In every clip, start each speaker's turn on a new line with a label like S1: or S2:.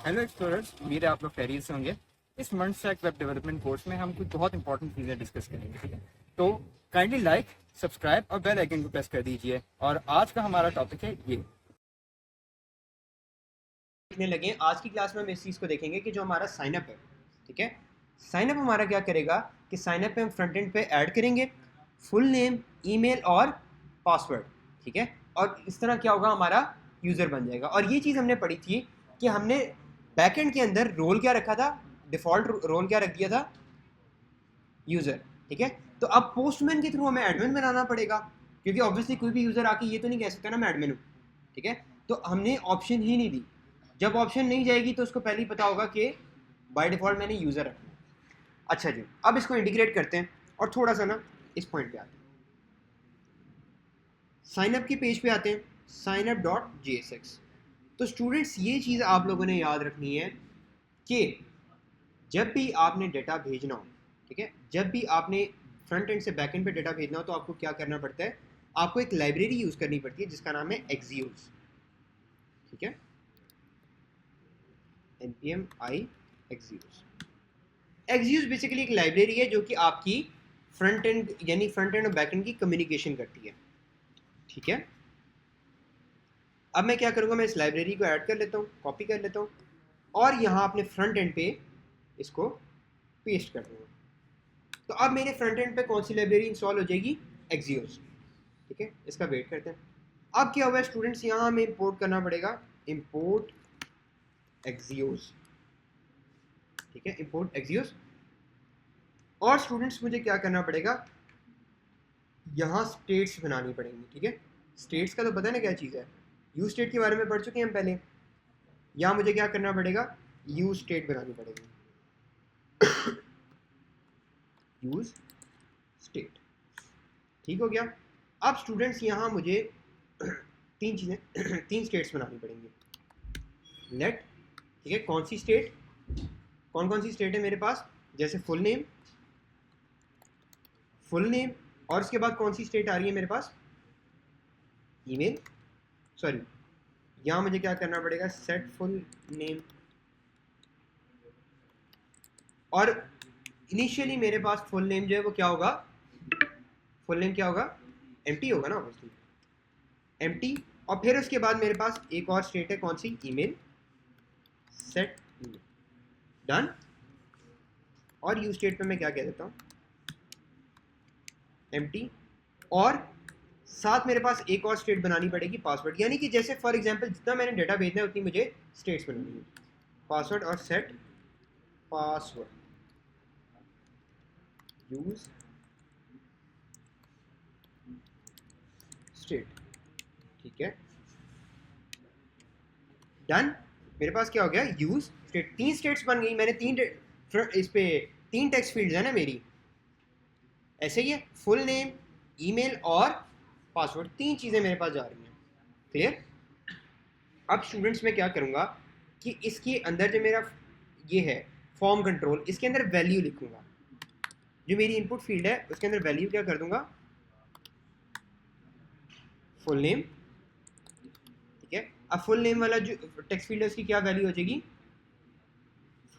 S1: Hello explorers, उम्मीद है आप लोग खैरियत से होंगे। इस month stack web development course में हम कुछ बहुत इंपॉर्टेंट चीज़ें डिस्कस करेंगे, ठीक है। तो काइंडली लाइक, सब्सक्राइब और बेल आइकन को प्रेस कर दीजिए। और आज का हमारा टॉपिक है ये।
S2: देखने लगे आज की क्लास में हम इस चीज़ को देखेंगे कि जो हमारा साइनअप है, ठीक है। साइनअप हमारा क्या करेगा कि साइनअप पे हम फ्रंट एंड पे ऐड करेंगे फुल नेम, ईमेल और पासवर्ड, ठीक है। और इस तरह क्या होगा, हमारा यूज़र बन जाएगा। और ये चीज़ हमने पढ़ी थी कि हमने बैकएंड के अंदर रोल क्या रखा था, डिफ़ॉल्ट रोल क्या रख दिया था, यूज़र, ठीक है। तो अब पोस्टमैन के थ्रू हमें एडमिन बनाना पड़ेगा, क्योंकि ऑब्वियसली कोई भी यूज़र आके ये तो नहीं कह सकता ना मैं एडमिन हूँ, ठीक है। तो हमने ऑप्शन ही नहीं दी। जब ऑप्शन नहीं जाएगी तो उसको पहले ही पता होगा कि बाय डिफ़ॉल्ट मैंने यूज़र रखना है। अच्छा जी, अब इसको इंटीग्रेट करते हैं और थोड़ा सा ना इस पॉइंट पे आते हैं, साइनअप के पेज पे आते हैं, signup.jsx। तो स्टूडेंट्स ये चीज़ आप लोगों ने याद रखनी है कि जब भी आपने डेटा भेजना हो, ठीक है, जब भी आपने फ्रंट एंड से बैक एंड पे डेटा भेजना हो तो आपको क्या करना पड़ता है, आपको एक लाइब्रेरी यूज़ करनी पड़ती है जिसका नाम है एक्सियोस, ठीक है। npm i Axios. Axios basically एक लाइब्रेरी है जो कि आपकी फ्रंट एंड यानी फ्रंट एंड और बैक एंड की कम्युनिकेशन करती है, ठीक है। अब मैं क्या करूँगा, मैं इस लाइब्रेरी को ऐड कर लेता हूँ, कॉपी कर लेता हूँ और यहाँ अपने फ्रंट एंड पे इसको पेस्ट कर दूँगा। तो अब मेरे फ्रंट एंड पे कौन सी लाइब्रेरी इंस्टॉल हो जाएगी, एक्सियोस, ठीक है। इसका वेट करते हैं। अब क्या हुआ है स्टूडेंट्स, यहाँ हमें इंपोर्ट करना पड़ेगा, इंपोर्ट एक्सियोस, ठीक है, इंपोर्ट एक्सियोस। और स्टूडेंट्स मुझे क्या करना पड़ेगा, यहाँ स्टेट्स बनानी पड़ेंगी, ठीक है। स्टेट्स का तो पता है ना क्या चीज़ है, यू स्टेट के बारे में पढ़ चुके हैं हम पहले। यहाँ मुझे क्या करना पड़ेगा, यू स्टेट बनानी पड़ेगी, यूज स्टेट, ठीक हो गया। अब स्टूडेंट्स यहाँ मुझे तीन चीज़ें तीन स्टेट्स बनानी पड़ेंगी। लेट, ठीक है, कौन सी स्टेट, कौन कौन सी स्टेट है मेरे पास, जैसे फुल नेम, फुल नेम, और इसके बाद कौन सी स्टेट आ रही है मेरे पास, ईमेल, सॉरी, यहाँ मुझे क्या करना पड़ेगा, सेट फुल नेम। और इनिशियली मेरे पास फुल नेम जो है वो क्या होगा, फुल नेम क्या होगा, एम्प्टी होगा ना ऑब्वियसली, एम्प्टी। और फिर उसके बाद मेरे पास एक और स्टेट है, कौन सी, ईमेल, सेट ईमेल, डन। और यू स्टेट पे मैं क्या कह देता हूँ, एम्प्टी। और साथ मेरे पास एक और स्टेट बनानी पड़ेगी, पासवर्ड, यानी कि जैसे फॉर एग्जांपल जितना मैंने डेटा भेजना है उतनी मुझे स्टेट्स बनानी है, पासवर्ड और सेट पासवर्ड, यूज स्टेट, ठीक है, डन। मेरे पास क्या हो गया, यूज स्टेट, तीन स्टेट्स बन गई। मैंने इस पे तीन टेक्स्ट फील्ड्स है ना मेरी, ऐसे ही है, फुल नेम, ईमेल और पासवर्ड, तीन चीज़ें मेरे पास जा रही हैं, क्लियर। अब स्टूडेंट्स मैं क्या करूँगा कि इसके अंदर जो मेरा ये है फॉर्म कंट्रोल, इसके अंदर वैल्यू लिखूंगा, जो मेरी इनपुट फील्ड है उसके अंदर वैल्यू क्या कर दूंगा, फुल नेम, ठीक है। अब फुल नेम वाला जो टेक्स्ट फील्ड है उसकी क्या वैल्यू हो जाएगी,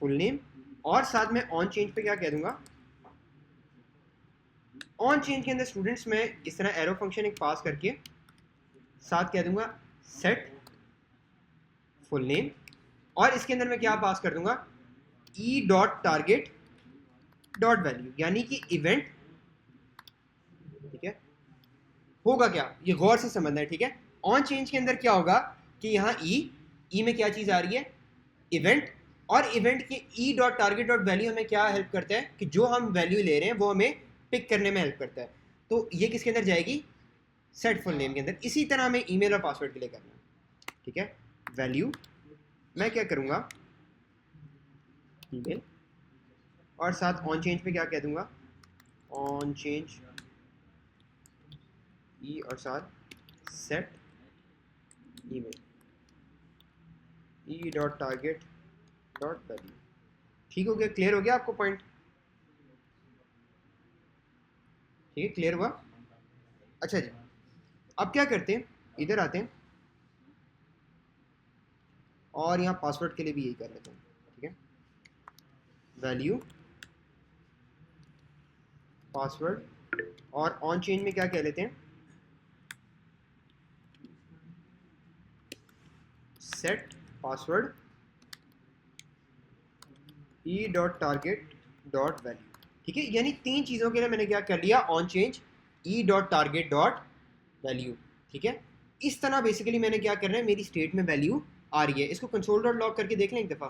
S2: फुल नेम। और साथ में ऑन चेंज पे क्या कह दूंगा, ऑन चेंज के अंदर स्टूडेंट्स मैं इस तरह एरो फंक्शन एक पास करके साथ कह दूंगा सेट फुल नेम। और इसके अंदर मैं क्या पास कर दूंगा, E dot target dot value, यानी कि इवेंट, ठीक है। होगा क्या, ये गौर से समझना है, ठीक है। ऑन चेंज के अंदर क्या होगा कि यहाँ ई में क्या चीज़ आ रही है, इवेंट। और इवेंट के E dot target dot value हमें क्या हेल्प करता है कि जो हम वैल्यू ले रहे हैं वो हमें पिक करने में हेल्प करता है। तो ये किसके अंदर जाएगी, सेट फुल नेम के अंदर। इसी तरह हमें ईमेल और पासवर्ड के लिए करना है, ठीक है। वैल्यू मैं क्या करूँगा, ईमेल, और साथ ऑन चेंज पे क्या कह दूंगा, ऑन चेंज ई और साथ set email, E dot target dot value, ठीक हो गया, क्लियर हो गया आपको पॉइंट, ठीक है, क्लियर हुआ। अच्छा जी, अब क्या करते हैं, इधर आते हैं। और यहाँ पासवर्ड के लिए भी यही कर लेते हैं, ठीक है, वैल्यू पासवर्ड, और ऑन चेंज में क्या कह लेते हैं, set password E dot target dot value, ठीक है। यानी 3 चीज़ों के लिए मैंने क्या कर लिया, on change E dot target dot value, ठीक है। इस तरह बेसिकली मैंने क्या करना है, मेरी स्टेट में वैल्यू आ रही है। इसको कंसोल डॉट लॉग करके देख लें एक दफ़ा,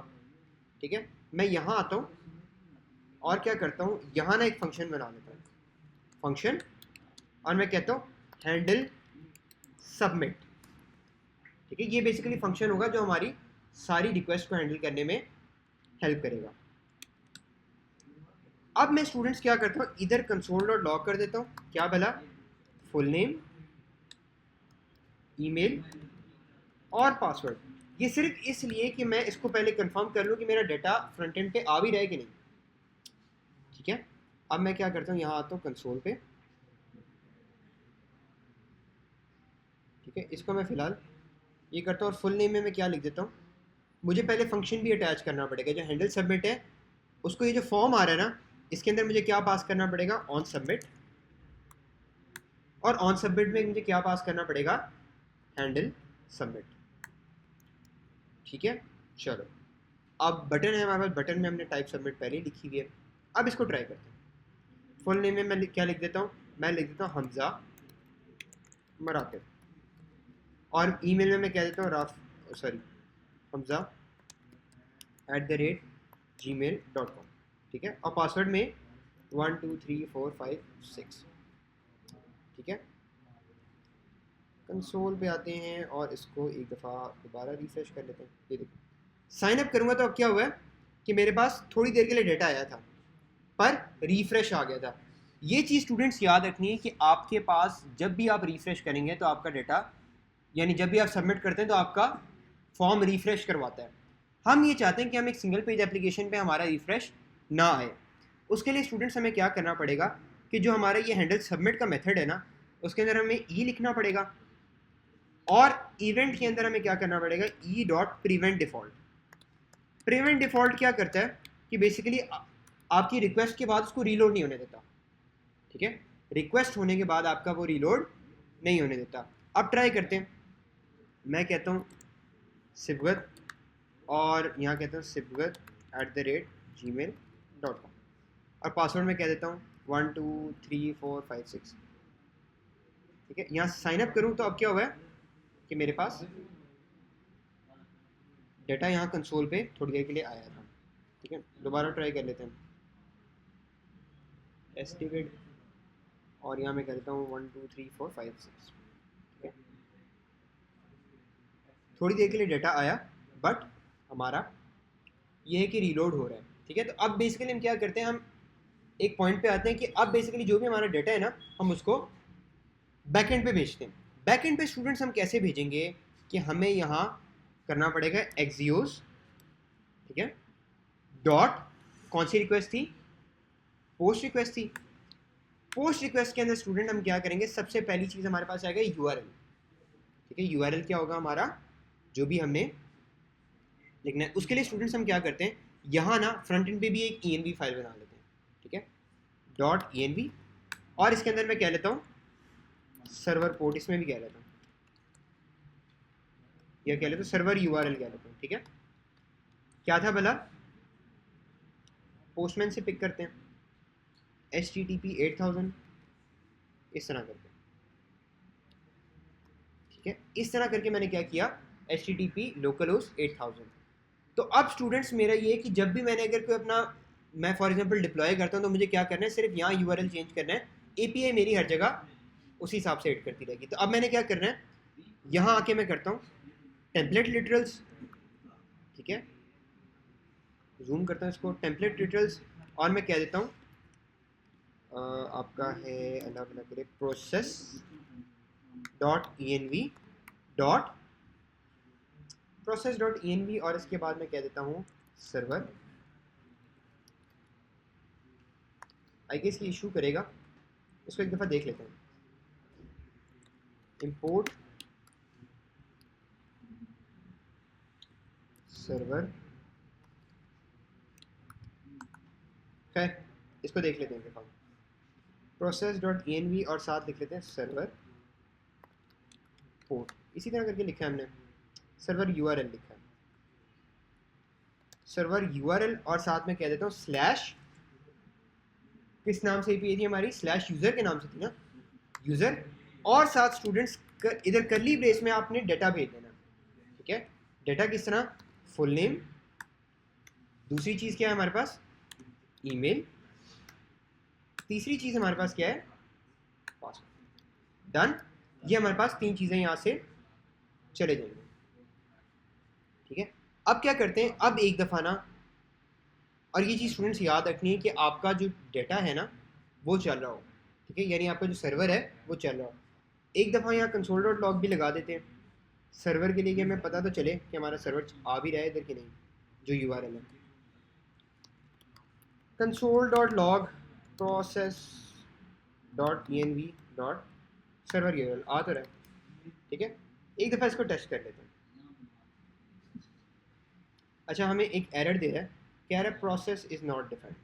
S2: ठीक है। मैं यहाँ आता हूँ और क्या करता हूँ, यहाँ ना एक फंक्शन बना लेता हूँ, फंक्शन, और मैं कहता हूँ हैंडल सबमिट, ठीक है। ये बेसिकली फंक्शन होगा जो हमारी सारी रिक्वेस्ट को हैंडल करने में हेल्प करेगा। अब मैं स्टूडेंट्स क्या करता हूँ, इधर कंसोल डॉट लॉग कर देता हूँ, क्या भला, फुल नेम, ईमेल और पासवर्ड। ये सिर्फ इसलिए कि मैं इसको पहले कंफर्म कर लूँ कि मेरा डाटा फ्रंट एंड पे आ भी रहा है कि नहीं, ठीक है। अब मैं क्या करता हूँ, यहाँ आता हूँ कंसोल पे, ठीक है। इसको मैं फ़िलहाल ये करता हूँ और फुल नेम में मैं क्या लिख देता हूँ, मुझे पहले फंक्शन भी अटैच करना पड़ेगा जो हैंडल सबमिट है उसको। ये जो फॉर्म आ रहा है ना, इसके अंदर मुझे क्या पास करना पड़ेगा, ऑन सबमिट, और ऑन सबमिट में मुझे क्या पास करना पड़ेगा, हैंडल सबमिट, ठीक है। चलो, अब बटन है हमारे पास, बटन में हमने टाइप सबमिट पहले ही लिखी हुई है। अब इसको ट्राई करते हैं। फुल नेम में मैं क्या लिख देता हूँ, मैं लिख देता हूँ हमजा मराकिब, और ईमेल में मैं कह देता हूँ हमजा @gmail.com, ठीक है। और पासवर्ड में 1 2 3 4 5 6, ठीक है। कंसोल पे आते हैं और इसको एक दफ़ा दोबारा रिफ्रेश कर लेते हैं। ये देखो, साइन अप करूँगा तो अब क्या हुआ है कि मेरे पास थोड़ी देर के लिए डाटा आया था पर रिफ्रेश आ गया था। ये चीज़ स्टूडेंट्स याद रखनी है कि आपके पास जब भी आप रिफ्रेश करेंगे तो आपका डाटा, यानी जब भी आप सबमिट करते हैं तो आपका फॉर्म रिफ्रेश करवाता है। हम ये चाहते हैं कि हम एक सिंगल पेज एप्लीकेशन पे हमारा रिफ्रेश ना आए। उसके लिए स्टूडेंट्स हमें क्या करना पड़ेगा कि जो हमारा ये हैंडल सबमिट का मेथड है ना, उसके अंदर हमें ई लिखना पड़ेगा, और इवेंट के अंदर हमें क्या करना पड़ेगा, E dot prevent default. Prevent default क्या करता है कि बेसिकली आपकी रिक्वेस्ट के बाद उसको रीलोड नहीं होने देता, ठीक है। रिक्वेस्ट होने के बाद आपका वो रीलोड नहीं होने देता। अब ट्राई करते हैं, मैं कहता हूँ सिबगत, और यहाँ कहता हूँ सिबगत @gmail.com, और पासवर्ड में कह देता हूँ 1 2 3 4 5 6, ठीक है। यहाँ साइन अप करूँ तो अब क्या हुआ है कि मेरे पास डाटा यहाँ कंसोल पे थोड़ी देर के लिए आया था, ठीक है। दोबारा ट्राई कर लेते हैं, एस्टिकेट, और यहाँ मैं करता हूँ 1 2 3 4 5 6, ठीक है। थोड़ी देर के लिए डाटा आया बट हमारा ये है कि रीलोड हो रहा है, ठीक है। तो अब बेसिकली हम क्या करते हैं, हम एक पॉइंट पे आते हैं कि अब बेसिकली जो भी हमारा डाटा है ना, हम उसको बैकएंड पे भेजते हैं। बैकएंड पे स्टूडेंट्स हम कैसे भेजेंगे कि हमें यहाँ करना पड़ेगा एक्सियोस, ठीक है, डॉट, कौन सी रिक्वेस्ट थी, पोस्ट रिक्वेस्ट थी। पोस्ट रिक्वेस्ट के अंदर स्टूडेंट हम क्या करेंगे, सबसे पहली चीज़ हमारे पास आएगा यूआरएल, ठीक है। यूआरएल क्या होगा हमारा, जो भी हमने लिखना है। उसके लिए स्टूडेंट्स हम क्या करते हैं, यहाँ ना फ्रंट एंड पे भी एक ENV फाइल बना लेते हैं, ठीक है, डॉट ENV, और इसके अंदर मैं कह लेता हूँ सर्वर पोर्ट, इसमें भी कह लेता हूँ, या कह लेता हूँ सर्वर URL कह लेता हूँ, ठीक है। क्या था भला, पोस्टमैन से पिक करते हैं, HTTP 8000, इस तरह करके, ठीक है। इस तरह करके मैंने क्या किया, HTTP localhost 8000। तो अब स्टूडेंट्स मेरा ये है कि जब भी मैंने अगर कोई अपना, मैं फॉर एग्जांपल डिप्लॉय करता हूँ तो मुझे क्या करना है, सिर्फ यहाँ URL चेंज करना है, API मेरी हर जगह उसी हिसाब से एड करती रहेगी। तो अब मैंने क्या करना है, यहाँ आके मैं करता हूँ टेम्पलेट लिटरल्स, ठीक है, जूम करता हूँ इसको, टेम्पलेट लिटरल्स, और मैं कह देता हूँ आपका है अल्लाह भला करे, process dot ENV dot process.env, और इसके बाद मैं कह देता हूँ सर्वर। आई गेस ये इशू करेगा, इसको एक दफ़ा देख लेते हैं। इंपोर्ट सर्वर, खैर इसको देख लेते हैं देखो, process.env और साथ लिख लेते हैं सर्वर पोर्ट, इसी तरह करके लिखा है हमने, सर्वर URL लिखा है, सर्वर URL और साथ में कह देता हूँ स्लैश, किस नाम से API थी हमारी, स्लैश यूज़र के नाम से थी ना, यूज़र, और साथ स्टूडेंट्स इधर करली ब्रेस में आपने डेटा भेज देना, ठीक है। डेटा किस तरह, फुल नेम, दूसरी चीज़ क्या है हमारे पास, ईमेल, तीसरी चीज़ हमारे पास क्या है, पासवर्ड, डन। ये हमारे पास 3 चीज़ें यहाँ से चले जाएंगे, ठीक है। अब क्या करते हैं, अब एक दफ़ा ना, और ये चीज़ स्टूडेंट्स याद रखनी है कि आपका जो डेटा है ना वो चल रहा हो, ठीक है, यानी आपका जो सर्वर है वो चल रहा हो। एक दफ़ा यहाँ console.log भी लगा देते हैं सर्वर के लिए, कि हमें पता तो चले कि हमारा सर्वर आ भी रहा है इधर कि नहीं, जो URL है console.log process.env.server URL आ तो रहा है, ठीक है। एक दफ़ा इसको टेस्ट कर लेते हैं। अच्छा, हमें एक एरर दे रहा है, कह रहा है प्रोसेस इज़ नॉट डिफाइंड,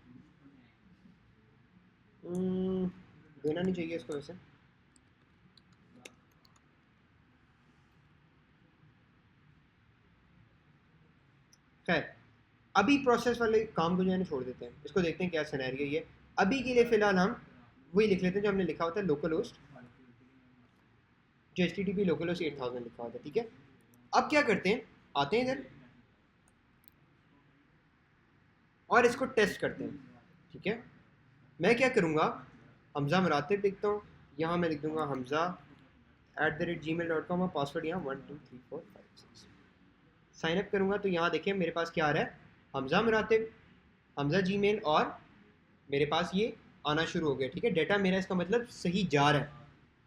S2: देना नहीं चाहिए इसको वैसे, खैर अभी प्रोसेस वाले काम को जो है छोड़ देते हैं, इसको देखते हैं क्या सिनेरियो ये। अभी के लिए फ़िलहाल हम वही लिख लेते हैं जो हमने लिखा होता है, लोकल होस्ट, जो HTTP लोकल होस्ट 8000 लिखा होता है, ठीक है। अब क्या करते हैं, आते हैं इधर और इसको टेस्ट करते हैं, ठीक है। मैं क्या करूँगा, हमज़ा मुरातिब लिखता हूँ, यहाँ मैं लिख दूँगा hamza@gmail.com और पासवर्ड यहाँ 1 2 3 4 5 6। साइन अप करूँगा तो यहाँ देखिए मेरे पास क्या आ रहा है, हमज़ा मुरातिब, हमज़ा जीमेल, और मेरे पास ये आना शुरू हो गया, ठीक है। डेटा मेरा इसका मतलब सही जा रहा है,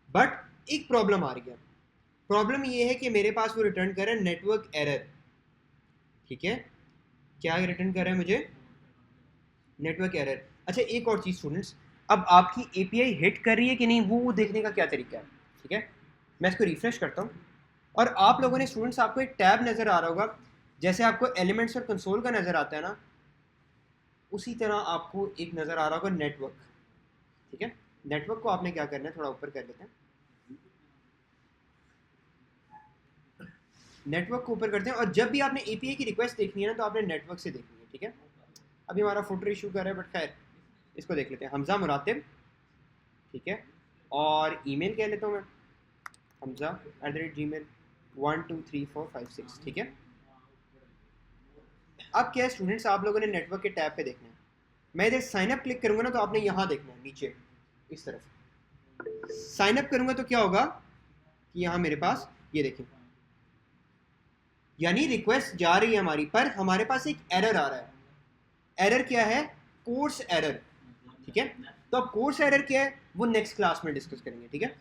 S2: बट एक प्रॉब्लम आ रही है। प्रॉब्लम ये है कि मेरे पास वो रिटर्न कर रहा है नेटवर्क एरर, ठीक है। क्या रिटर्न कर रहा है मुझे, नेटवर्क एरर। अच्छा, एक और चीज़ स्टूडेंट्स, अब आपकी API हिट कर रही है कि नहीं वो देखने का क्या तरीका है, ठीक है। मैं इसको रिफ्रेश करता हूँ और आप लोगों ने स्टूडेंट्स, आपको एक टैब नज़र आ रहा होगा, जैसे आपको एलिमेंट्स और कंसोल का नज़र आता है ना, उसी तरह आपको एक नज़र आ रहा होगा नेटवर्क, ठीक है। नेटवर्क को आपने क्या करना है, थोड़ा ऊपर कर लेते हैं, नेटवर्क को ऊपर करते हैं, और जब भी आपने API की रिक्वेस्ट देखनी है ना तो आपने नेटवर्क से देखनी है, ठीक है। अभी हमारा फुटर इशू कर रहा है, बट खैर इसको देख लेते हैं, हमज़ा मुरातिब, ठीक है, और ईमेल कह लेता हूँ मैं hamza@gmail 1 2 3 4 5 6, ठीक है। अब क्या है स्टूडेंट्स, आप लोगों ने नेटवर्क के टैब पे देखना है, मैं इधर साइन अप क्लिक करूंगा ना तो आपने यहाँ देखना है नीचे इस तरफ, साइन अप करूंगा तो क्या होगा कि यहाँ मेरे पास ये देखें, यानी रिक्वेस्ट जा रही है हमारी, पर हमारे पास एक एरर आ रहा है। एरर क्या है, कोर्स एरर, ठीक है। तो अब कोर्स एरर क्या है वो नेक्स्ट क्लास में डिस्कस करेंगे, ठीक है।